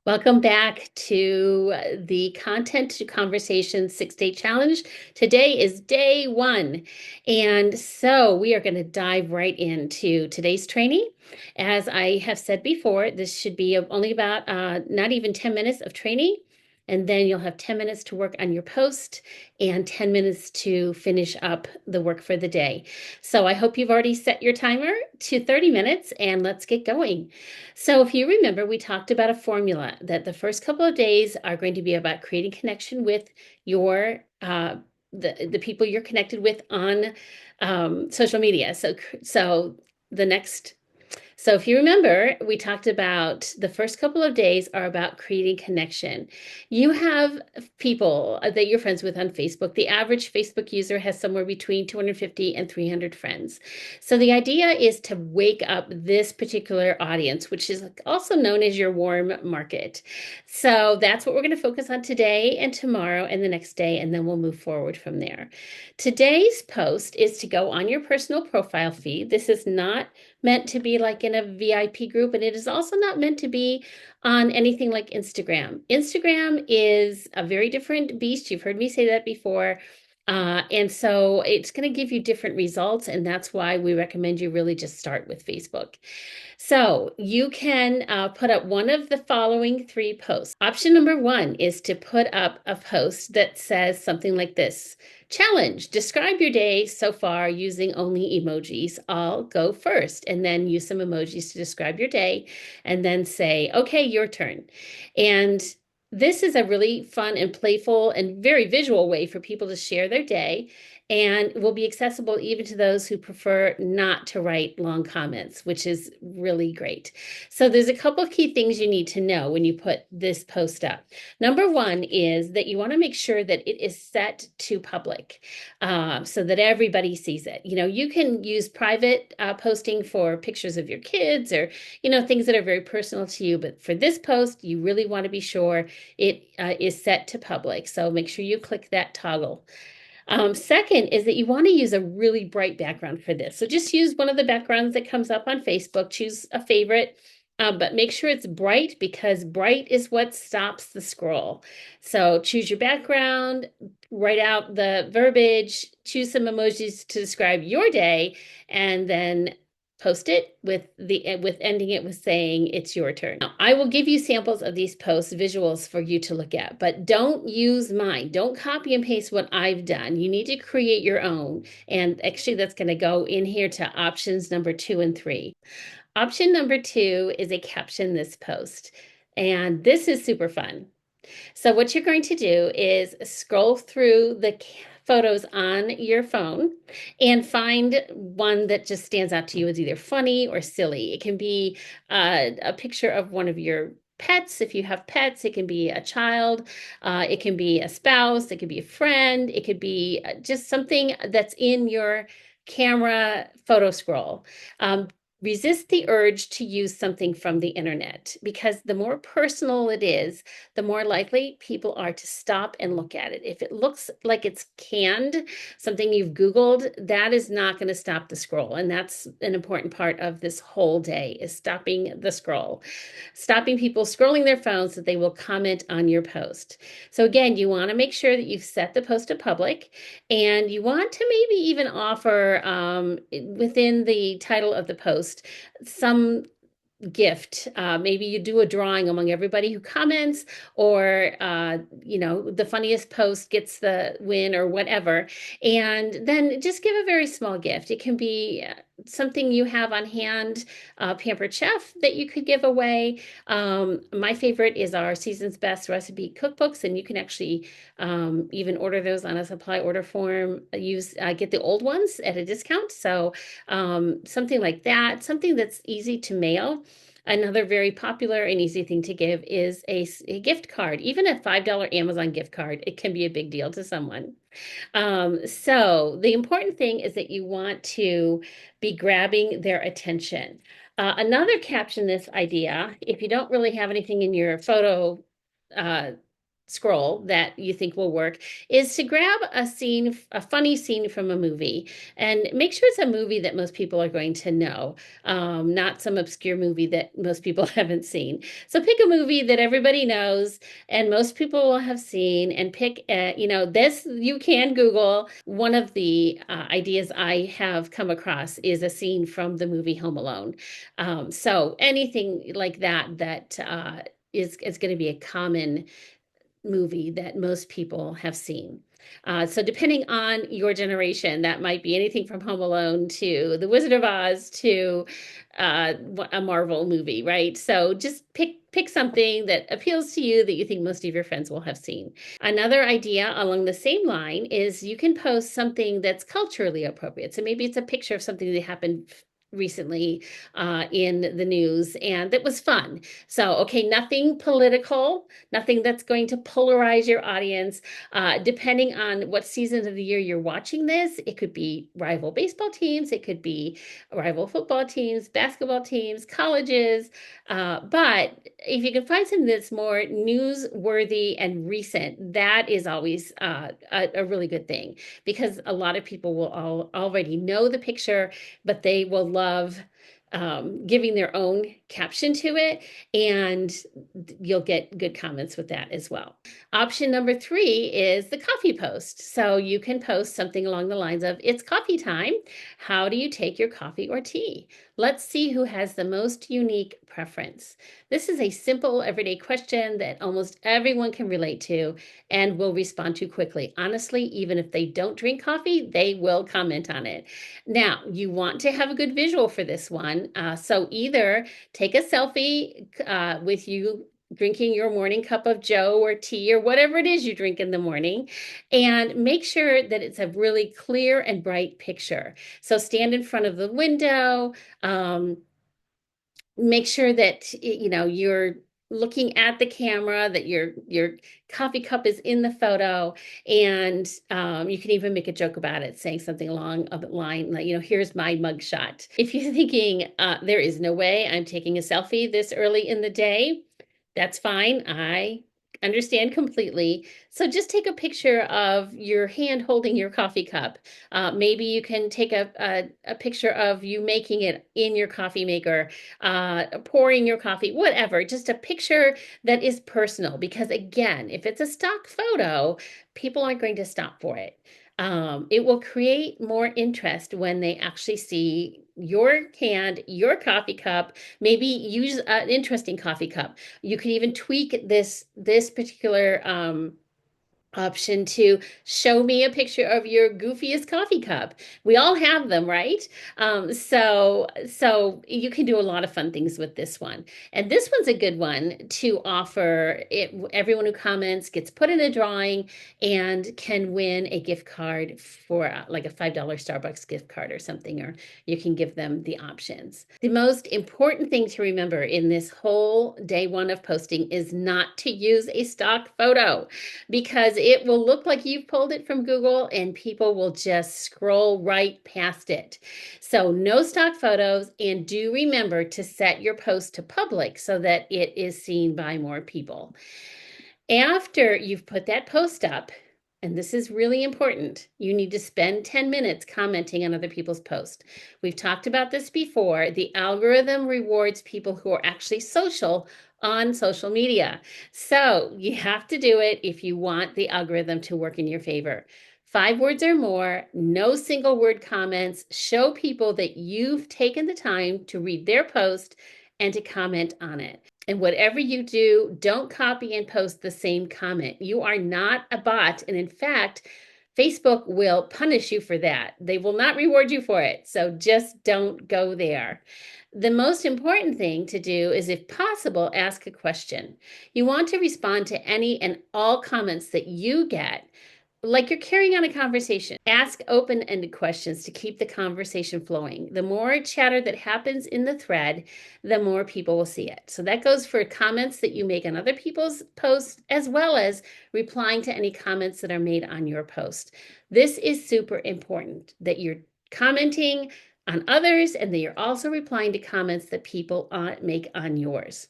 Welcome back to the Content to Conversation 6-Day Challenge. Today is day one. And so we are going to dive right into today's training. As I have said before, this should be only about not even 10 minutes of training. And then you'll have 10 minutes to work on your post and 10 minutes to finish up the work for the day. So I hope you've already set your timer to 30 minutes and let's get going. So if you remember, we talked about a formula that the first couple of days are going to be about creating connection with your the people you're connected with on social media. So the next so if you remember, we talked about the first couple of days are about creating connection. You have people that you're friends with on Facebook. The average Facebook user has somewhere between 250 and 300 friends. So the idea is to wake up this particular audience, which is also known as your warm market. So that's what we're going to focus on today and tomorrow and the next day, and then we'll move forward from there. Today's post is to go on your personal profile feed. This is not meant to be like in a VIP group, and it is also not meant to be on anything like Instagram. Instagram is a very different beast. You've heard me say that before. And so it's going to give you different results, and that's why we recommend you really just start with Facebook. So you can put up one of the following three posts. Option number one is to put up a post that says something like this: Challenge, describe your day so far using only emojis. I'll go first, and then use some emojis to describe your day, and then say, okay, your turn. And this is a really fun and playful and very visual way for people to share their day, and will be accessible even to those who prefer not to write long comments, which is really great. So there's a couple of key things you need to know when you put this post up. Number one is that you want to make sure that it is set to public, so that everybody sees it. You can use private posting for pictures of your kids or, things that are very personal to you. But for this post, you really want to be sure it is set to public. So make sure you click that toggle. Second is that you want to use a really bright background for this. So just use one of the backgrounds that comes up on Facebook, choose a favorite, but make sure it's bright because bright is what stops the scroll. So choose your background, write out the verbiage, choose some emojis to describe your day, and then post it with ending it with saying it's your turn. Now, I will give you samples of these posts, visuals for you to look at, but don't use mine. Don't copy and paste what I've done. You need to create your own. And actually, that's going to go in here to options number 2 and 3. Option number 2 is a caption this post. And this is super fun. So what you're going to do is scroll through the photos on your phone and find one that just stands out to you as either funny or silly. It can be a picture of one of your pets. If you have pets, it can be a child, it can be a spouse, it could be a friend, it could be just something that's in your camera photo scroll. Resist the urge to use something from the internet because the more personal it is, the more likely people are to stop and look at it. If it looks like it's canned, something you've Googled, that is not going to stop the scroll. And that's an important part of this whole day is stopping the scroll, stopping people scrolling their phones so that they will comment on your post. So again, you want to make sure that you've set the post to public, and you want to maybe even offer within the title of the post some gift. Maybe you do a drawing among everybody who comments, or the funniest post gets the win or whatever. And then just give a very small gift. It can be something you have on hand, Pampered Chef, that you could give away. My favorite is our Season's Best recipe cookbooks, and you can actually even order those on a supply order form. Get the old ones at a discount. So something like that, something that's easy to mail. Another very popular and easy thing to give is a gift card. Even a $5 Amazon gift card, it can be a big deal to someone. So the important thing is that you want to be grabbing their attention. Another caption this idea, if you don't really have anything in your photo scroll that you think will work is to grab a scene, a funny scene from a movie, and make sure it's a movie that most people are going to know, not some obscure movie that most people haven't seen. So pick a movie that everybody knows and most people will have seen, and pick, this you can Google. One of the ideas I have come across is a scene from the movie Home Alone. So anything like that is going to be a common movie that most people have seen. So depending on your generation, that might be anything from Home Alone to The Wizard of Oz to a Marvel movie, right? So just pick something that appeals to you that you think most of your friends will have seen. Another idea along the same line is you can post something that's culturally appropriate. So maybe it's a picture of something that happened recently in the news and that was fun. So, okay, nothing political, nothing that's going to polarize your audience. Depending on what season of the year you're watching this, it could be rival baseball teams, it could be rival football teams, basketball teams, colleges. But if you can find something that's more newsworthy and recent, that is always a really good thing, because a lot of people will already know the picture, but they will love giving their own caption to it, and you'll get good comments with that as well. Option number 3 is the coffee post. So you can post something along the lines of, it's coffee time. How do you take your coffee or tea? Let's see who has the most unique preference. This is a simple everyday question that almost everyone can relate to and will respond to quickly. Honestly, even if they don't drink coffee, they will comment on it. Now, you want to have a good visual for this one. So either take a selfie with you drinking your morning cup of joe or tea or whatever it is you drink in the morning, and make sure that it's a really clear and bright picture. So stand in front of the window, make sure that you're looking at the camera, that your coffee cup is in the photo, and you can even make a joke about it, saying something along the line like, here's my mug shot. If you're thinking there is no way I'm taking a selfie this early in the day, that's fine. I understand completely. So just take a picture of your hand holding your coffee cup. Maybe you can take a picture of you making it in your coffee maker, pouring your coffee, whatever. Just a picture that is personal. Because again, if it's a stock photo, people aren't going to stop for it. It will create more interest when they actually see your hand, your coffee cup. Maybe use an interesting coffee cup. You can even tweak this particular option to show me a picture of your goofiest coffee cup. We all have them, right? So you can do a lot of fun things with this one. And this one's a good one to offer it. Everyone who comments gets put in a drawing and can win a gift card for like a $5 Starbucks gift card or something, or you can give them the options. The most important thing to remember in this whole day one of posting is not to use a stock photo, because it will look like you've pulled it from Google and people will just scroll right past it. So no stock photos, and do remember to set your post to public so that it is seen by more people. After you've put that post up, and this is really important, you need to spend 10 minutes commenting on other people's posts. We've talked about this before. The algorithm rewards people who are actually social on social media. So you have to do it if you want the algorithm to work in your favor. 5 words or more, no single word comments. Show people that you've taken the time to read their post and to comment on it. And whatever you do, don't copy and post the same comment. You are not a bot. And in fact, Facebook will punish you for that. They will not reward you for it. So just don't go there. The most important thing to do is, if possible, ask a question. You want to respond to any and all comments that you get, like you're carrying on a conversation. Ask open-ended questions to keep the conversation flowing. The more chatter that happens in the thread, the more people will see it. So that goes for comments that you make on other people's posts, as well as replying to any comments that are made on your post. This is super important, that you're commenting on others and that you're also replying to comments that people make on yours.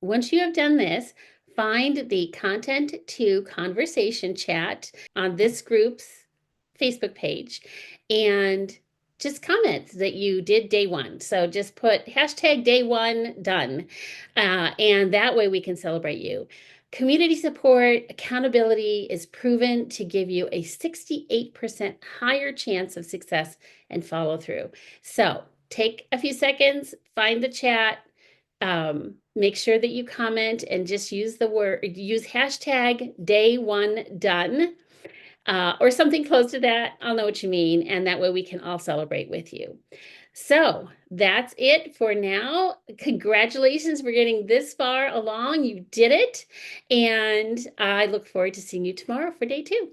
Once you have done this, find the content to conversation chat on this group's Facebook page and just comment that you did day one. So just put hashtag day one done. And that way we can celebrate you. Community support, accountability is proven to give you a 68% higher chance of success and follow through. So take a few seconds, find the chat, make sure that you comment and just use hashtag day one done. Or something close to that. I'll know what you mean. And that way we can all celebrate with you. So that's it for now. Congratulations for getting this far along. You did it. And I look forward to seeing you tomorrow for day two.